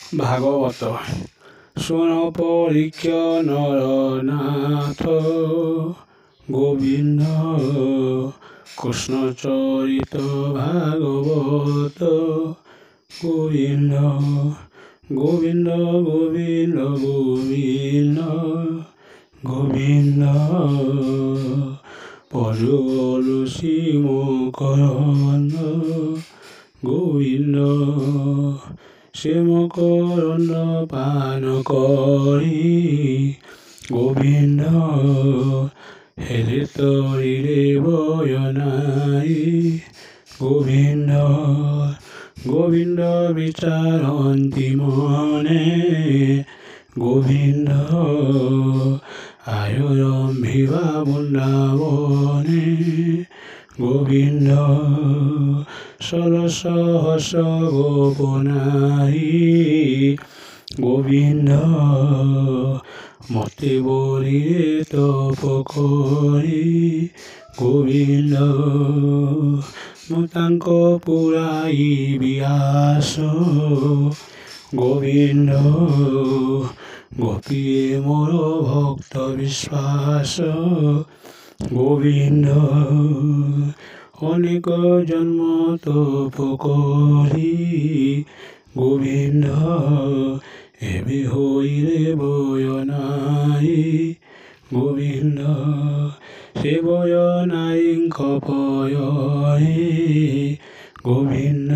ভাগৱত শুন পৰীক্ষ নৰনাথ গোবিন্দ কৃষ্ণ চৰিত ভাগৱত গোবিন্দ গোবিন্দ গোবিন্দ গোবিন্দ গোবিন্দ পৰলু শ্ৰীমকৰন্দ গোবিন্দ শ্ৰীমকৰন্দ পান কৰি গোবিন্দ হেলে তৰিৰে বয়নাই গোবিন্দ গোবিন্দ বিচাৰন্তি মনে গোবিন্দ আয়ৰম্ভিবা বৃন্দাবনে গোবিন্দ ষোড়শ গোপনাৰী গোবিন্দ মতে বলিৰে তপ কৰি গোবিন্দ মতাঙ্ক পুৰাই বিয়াস গোবিন্দ গোপীয়ে মোৰ ভক্ত বিশ্বাস গোবিন্দ অনেক জন্ম তপ কৰি গোবিন্দ এবে হইলে বয়নাই গোবিন্দ সে বয়নাই খপয়ৰে গোবিন্দ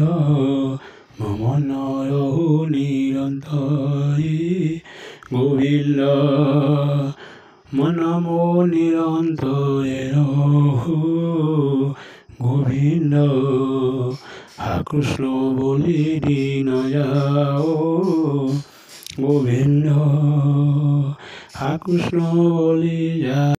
মম নৰহু নিৰন্তৰে গোবিন্দ মনম নিৰন্তৰে ৰহু গোবিন্দ কৃষ্ণ বলি দিন যাও গোবিন্দ কৃষ্ণ বলি যা।